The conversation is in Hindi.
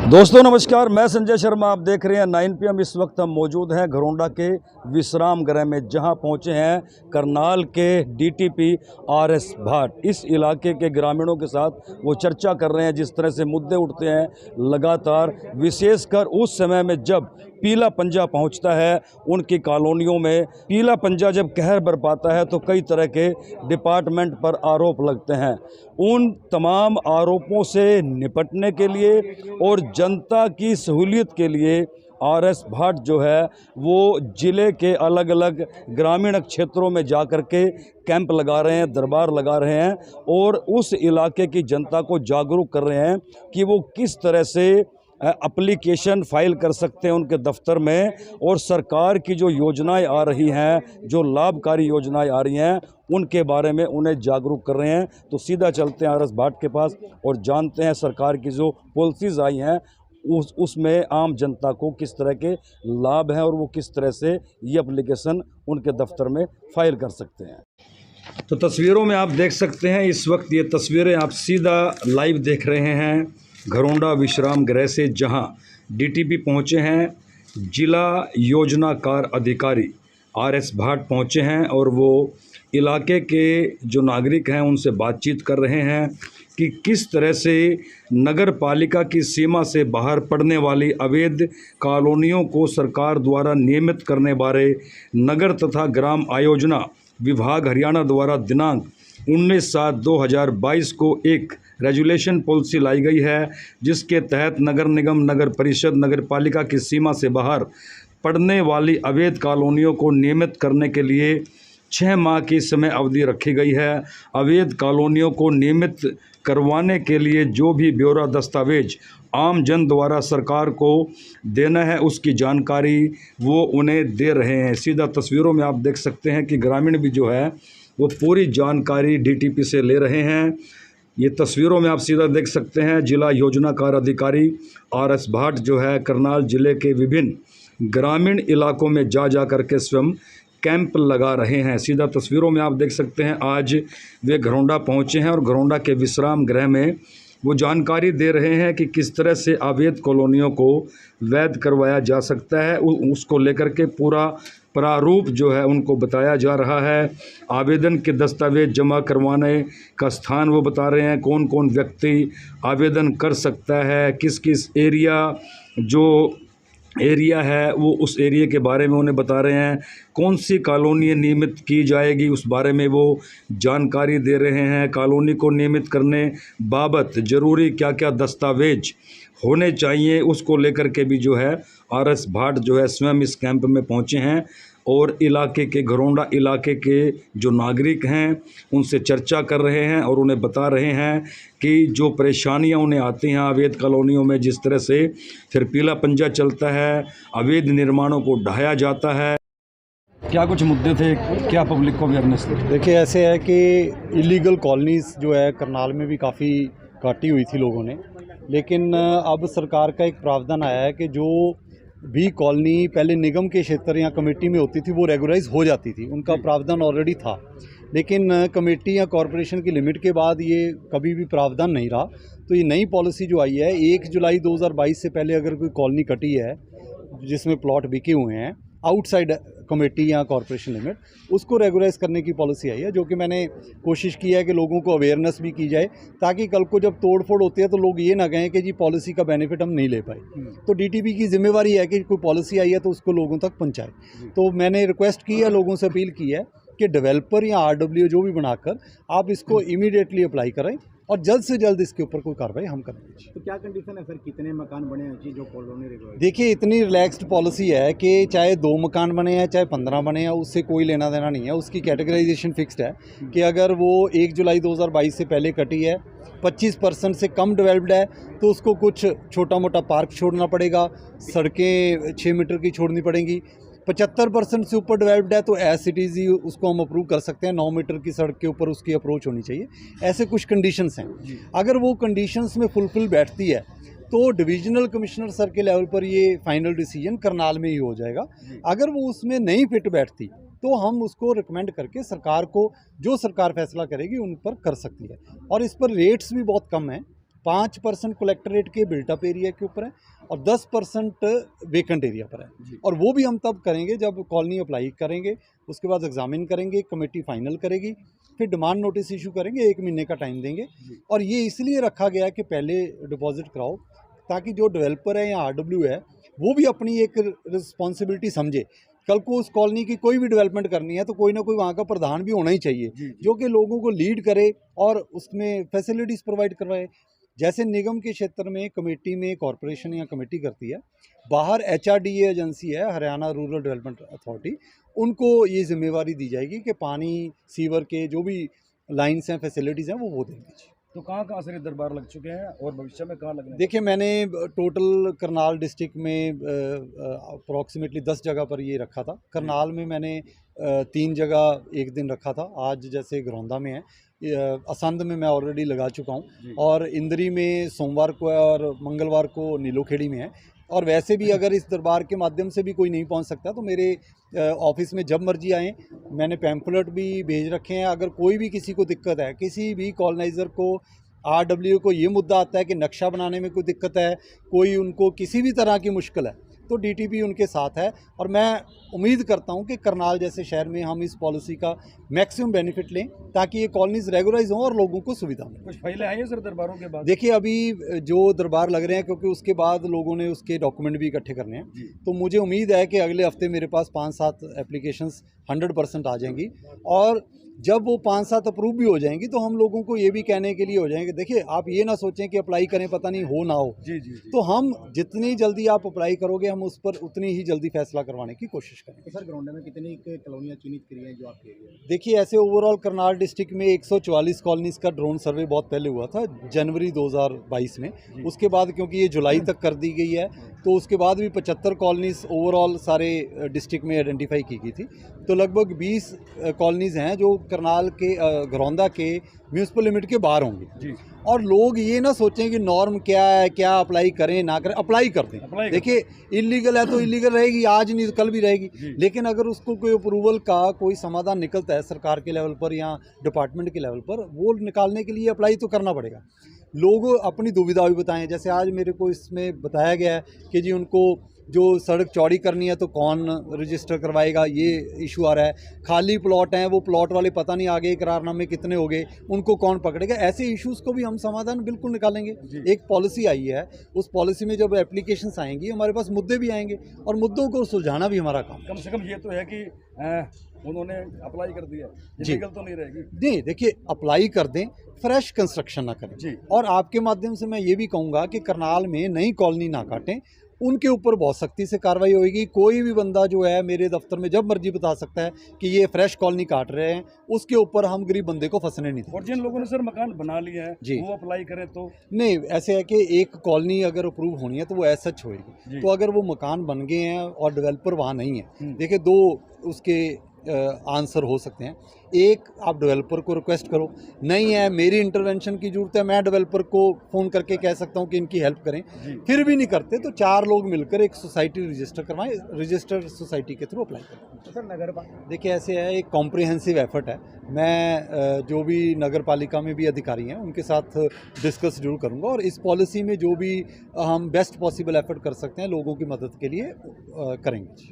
दोस्तों नमस्कार, मैं संजय शर्मा। आप देख रहे हैं 9 PM। इस वक्त हम मौजूद हैं घरौंडा के विश्राम गृह में, जहां पहुंचे हैं करनाल के DTP RS भाट। इस इलाके के ग्रामीणों के साथ वो चर्चा कर रहे हैं। जिस तरह से मुद्दे उठते हैं लगातार, विशेषकर उस समय में जब पीला पंजा पहुंचता है उनकी कॉलोनियों में। पीला पंजा जब कहर बरपाता है तो कई तरह के डिपार्टमेंट पर आरोप लगते हैं। उन तमाम आरोपों से निपटने के लिए और जनता की सहूलियत के लिए RS भाट जो है वो ज़िले के अलग अलग ग्रामीण क्षेत्रों में जा कर के कैंप लगा रहे हैं, दरबार लगा रहे हैं और उस इलाके की जनता को जागरूक कर रहे हैं कि वो किस तरह से एप्लीकेशन फाइल कर सकते हैं उनके दफ्तर में, और सरकार की जो योजनाएं आ रही हैं, जो लाभकारी योजनाएं आ रही हैं, उनके बारे में उन्हें जागरूक कर रहे हैं। तो सीधा चलते हैं RS भाट के पास और जानते हैं सरकार की जो पॉलिसीज़ आई हैं उसमें आम जनता को किस तरह के लाभ हैं और वो किस तरह से ये एप्लीकेशन उनके दफ्तर में फाइल कर सकते हैं। तो तस्वीरों में आप देख सकते हैं, इस वक्त ये तस्वीरें आप सीधा लाइव देख रहे हैं घरौंडा विश्राम गृह से, जहां DTP पहुंचे हैं। जिला योजनाकार अधिकारी RS भाट पहुंचे हैं और वो इलाके के जो नागरिक हैं उनसे बातचीत कर रहे हैं कि किस तरह से नगर पालिका की सीमा से बाहर पड़ने वाली अवैध कॉलोनियों को सरकार द्वारा नियमित करने बारे नगर तथा ग्राम आयोजना विभाग हरियाणा द्वारा दिनांक 19/7/2022 को एक रेजुलेशन पॉलिसी लाई गई है, जिसके तहत नगर निगम, नगर परिषद, नगर पालिका की सीमा से बाहर पड़ने वाली अवैध कॉलोनियों को नियमित करने के लिए 6 माह की समय अवधि रखी गई है। अवैध कॉलोनियों को नियमित करवाने के लिए जो भी ब्यौरा दस्तावेज आम जन द्वारा सरकार को देना है उसकी जानकारी वो उन्हें दे रहे हैं। सीधा तस्वीरों में आप देख सकते हैं कि ग्रामीण भी जो है वो पूरी जानकारी DTP से ले रहे हैं। ये तस्वीरों में आप सीधा देख सकते हैं जिला योजनाकार अधिकारी RS भाट जो है करनाल जिले के विभिन्न ग्रामीण इलाकों में जा कर के स्वयं कैंप लगा रहे हैं। सीधा तस्वीरों में आप देख सकते हैं आज वे घरौंडा पहुंचे हैं और घरौंडा के विश्राम गृह में वो जानकारी दे रहे हैं कि किस तरह से अवैध कॉलोनियों को वैध करवाया जा सकता है। उसको लेकर के पूरा प्रारूप जो है उनको बताया जा रहा है। आवेदन के दस्तावेज जमा करवाने का स्थान वो बता रहे हैं, कौन कौन व्यक्ति आवेदन कर सकता है, किस किस एरिया है वो उस एरिया के बारे में उन्हें बता रहे हैं, कौन सी कॉलोनी नियमित की जाएगी उस बारे में वो जानकारी दे रहे हैं। कॉलोनी को नियमित करने बाबत ज़रूरी क्या क्या दस्तावेज होने चाहिए उसको लेकर के भी जो है RS भाट जो है स्वयं इस कैंप में पहुंचे हैं और इलाके के घरौंडा इलाके के जो नागरिक हैं उनसे चर्चा कर रहे हैं और उन्हें बता रहे हैं कि जो परेशानियां उन्हें आती हैं अवैध कॉलोनियों में, जिस तरह से फिर पीला पंजा चलता है, अवैध निर्माणों को ढाया जाता है। क्या कुछ मुद्दे थे, क्या पब्लिक को अवेयरनेस थी? देखिए ऐसे है कि इलीगल कॉलोनीज़ जो है करनाल में भी काफ़ी काटी हुई थी लोगों ने, लेकिन अब सरकार का एक प्रावधान आया है कि जो भी कॉलोनी पहले निगम के क्षेत्र या कमेटी में होती थी वो रेगुलाइज हो जाती थी, उनका प्रावधान ऑलरेडी था। लेकिन कमेटी या कॉरपोरेशन की लिमिट के बाद ये कभी भी प्रावधान नहीं रहा। तो ये नई पॉलिसी जो आई है 1 जुलाई 2022 से पहले अगर कोई कॉलोनी कटी है जिसमें प्लॉट बिके हुए हैं आउटसाइड कमेटी या कॉरपोरेशन लिमिट, उसको रेगुलाइज करने की पॉलिसी आई है, जो कि मैंने कोशिश की है कि लोगों को अवेयरनेस भी की जाए, ताकि कल को जब तोड़ फोड़ होती है तो लोग ये ना कहें कि जी पॉलिसी का बेनिफिट हम नहीं ले पाए। तो DTP की जिम्मेवारी है कि कोई पॉलिसी आई है तो उसको लोगों तक पहुँचाए। तो मैंने रिक्वेस्ट की है, लोगों से अपील की है कि डेवलपर या RW जो भी बनाकर आप इसको इमीडिएटली अप्लाई करें और जल्द से जल्द इसके ऊपर कोई कार्रवाई हम करेंगे। तो क्या कंडीशन है सर, कितने मकान बने हैं जो कॉलोनी रेगुलर? देखिए इतनी रिलैक्स्ड पॉलिसी है कि चाहे 2 मकान बने हैं चाहे 15 बने हैं, उससे कोई लेना देना नहीं है। उसकी कैटेगराइजेशन फिक्स्ड है कि अगर वो 1 जुलाई 2022 से पहले कटी है, 25% से कम डेवलप्ड है तो उसको कुछ छोटा मोटा पार्क छोड़ना पड़ेगा, सड़कें 6 मीटर की छोड़नी पड़ेंगी। 75% से ऊपर डेवलप्ड है तो एज इट इज़ ही उसको हम अप्रूव कर सकते हैं, 9 मीटर की सड़क के ऊपर उसकी अप्रोच होनी चाहिए। ऐसे कुछ कंडीशंस हैं। अगर वो कंडीशंस में फुलफिल बैठती है तो डिविजनल कमिश्नर सर के लेवल पर ये फाइनल डिसीजन करनाल में ही हो जाएगा। अगर वो उसमें नहीं फिट बैठती तो हम उसको रिकमेंड करके सरकार को जो सरकार फैसला करेगी उन पर कर सकती है। और इस पर रेट्स भी बहुत कम हैं, 5% कलेक्टरेट के बिल्टअप एरिया के ऊपर है और 10% वेकेंट एरिया पर है। और वो भी हम तब करेंगे जब कॉलोनी अप्लाई करेंगे, उसके बाद एग्जामिन करेंगे, कमेटी फाइनल करेगी, फिर डिमांड नोटिस इशू करेंगे, 1 महीने का टाइम देंगे। और ये इसलिए रखा गया कि पहले डिपॉजिट कराओ ताकि जो डेवलपर है या आरडब्ल्यू है वो भी अपनी एक रिस्पॉन्सिबिलिटी समझे। कल को उस कॉलोनी की कोई भी डेवलपमेंट करनी है तो कोई ना कोई वहाँ का प्रधान भी होना ही चाहिए जो कि लोगों को लीड करे और उसमें फैसिलिटीज़ प्रोवाइड करवाए। जैसे निगम के क्षेत्र में कमेटी में कॉरपोरेशन या कमेटी करती है, बाहर HRDA एजेंसी है, हरियाणा रूरल डेवलपमेंट अथॉरिटी, उनको ये जिम्मेवारी दी जाएगी कि पानी सीवर के जो भी लाइन्स हैं फैसिलिटीज़ हैं वो देंगे। तो कहाँ से दरबार लग चुके हैं और भविष्य में कहाँ लगने? देखिए, मैंने टोटल करनाल डिस्ट्रिक्ट में अप्रॉक्सीमेटली 10 जगह पर ये रखा था। करनाल में मैंने 3 जगह एक दिन रखा था, आज जैसे घरौंदा में है, असंध में मैं ऑलरेडी लगा चुका हूँ और इंदरी में सोमवार को है और मंगलवार को नीलोखेड़ी में है। और वैसे भी अगर इस दरबार के माध्यम से भी कोई नहीं पहुंच सकता तो मेरे ऑफिस में जब मर्जी आएँ, मैंने पैम्फलेट भी भेज रखे हैं। अगर कोई भी किसी को दिक्कत है, किसी भी कॉलोनाइज़र को, आरडब्ल्यू को ये मुद्दा आता है कि नक्शा बनाने में कोई दिक्कत है, कोई उनको किसी भी तरह की मुश्किल है, तो डीटीपी उनके साथ है। और मैं उम्मीद करता हूं कि करनाल जैसे शहर में हम इस पॉलिसी का मैक्सिमम बेनिफिट लें ताकि ये कॉलोनीज रेगुलराइज हों और लोगों को सुविधा मिले। कुछ फाइलें आई हैं सर दरबारों के बाद? देखिए, अभी जो दरबार लग रहे हैं, क्योंकि उसके बाद लोगों ने उसके डॉक्यूमेंट भी इकट्ठे करने हैं, तो मुझे उम्मीद है कि अगले हफ्ते मेरे पास 5-7 एप्लीकेशंस 100% आ जाएंगी। और जब वो 5-7 अप्रूव भी हो जाएंगी तो हम लोगों को ये भी कहने के लिए हो जाएंगे। देखिए, आप ये ना सोचें कि अप्लाई करें पता नहीं हो ना हो। तो हम जितनी जल्दी आप अप्लाई करोगे हम उस पर उतनी ही जल्दी फैसला करवाने की कोशिश करेंगे। तो सर, ग्राउंड में कितनी कॉलोनियाँ चिन्हित करी हैं जो आपके एरिया में? देखिए, ऐसे ओवरऑल करनाल डिस्ट्रिक्ट में 144 कॉलोनीज़ का ड्रोन सर्वे बहुत पहले हुआ था, जनवरी 2022 में। उसके बाद क्योंकि ये जुलाई तक कर दी गई है तो उसके बाद भी 75 कॉलोनीज़ ओवरऑल सारे डिस्ट्रिक्ट में आइडेंटिफाई की गई थी। तो लगभग 20 कॉलोनीज़ हैं जो करनाल के घरौंदा के म्यूनसिपल लिमिट के बाहर होंगे। और लोग ये ना सोचें कि नॉर्म क्या है, क्या अप्लाई करें ना करें, अप्लाई कर दें। देखिए, इलीगल है तो इलीगल रहेगी, आज नहीं तो कल भी रहेगी। लेकिन अगर उसको कोई अप्रूवल का कोई समाधान निकलता है सरकार के लेवल पर या डिपार्टमेंट के लेवल पर, वो निकालने के लिए अप्लाई तो करना पड़ेगा। लोग अपनी दुविधा भी बताएं। जैसे आज मेरे को इसमें बताया गया है कि जी उनको जो सड़क चौड़ी करनी है तो कौन रजिस्टर करवाएगा, ये इशू आ रहा है। खाली प्लॉट हैं, वो प्लॉट वाले पता नहीं आगे करारनामे कितने हो गए, उनको कौन पकड़ेगा। ऐसे इश्यूज़ को भी हम समाधान बिल्कुल निकालेंगे। एक पॉलिसी आई है, उस पॉलिसी में जब एप्लीकेशंस आएंगी हमारे पास मुद्दे भी आएंगे और मुद्दों को सुलझाना भी हमारा काम। कम से कम ये तो है कि उन्होंने अप्लाई कर दिया, लीगल तो नहीं रहेगी। नहीं, देखिए, अप्लाई कर दें, फ्रेश कंस्ट्रक्शन ना करें। और आपके माध्यम से मैं ये भी कहूँगा कि करनाल में नई कॉलोनी ना काटें, उनके ऊपर बहुत सख्ती से कार्रवाई होगी। कोई भी बंदा जो है मेरे दफ्तर में जब मर्जी बता सकता है कि ये फ्रेश कॉलोनी काट रहे हैं, उसके ऊपर हम गरीब बंदे को फंसने नहीं देंगे। और जिन लोगों ने सर मकान बना लिए हैं वो अप्लाई करें तो? नहीं, ऐसे है कि एक कॉलोनी अगर अप्रूव होनी है तो वो ऐसा होएगी। तो अगर वो मकान बन गए हैं और डेवलपर वहाँ नहीं है, देखिए 2 उसके आंसर हो सकते हैं। एक, आप डेवलपर को रिक्वेस्ट करो, नहीं है मेरी इंटरवेंशन की जरूरत है, मैं डेवलपर को फ़ोन करके कह सकता हूं कि इनकी हेल्प करें। फिर भी नहीं करते तो 4 लोग मिलकर एक सोसाइटी रजिस्टर करवाएं, रजिस्टर्ड सोसाइटी के थ्रू अप्लाई करें। तो सर, नगर देखिए, ऐसे है, एक कॉम्प्रिहेंसिव एफर्ट है। मैं जो भी नगर पालिका में भी अधिकारी हैं उनके साथ डिस्कस जरूर करूँगा और इस पॉलिसी में जो भी हम बेस्ट पॉसिबल एफर्ट कर सकते हैं लोगों की मदद के लिए करेंगे।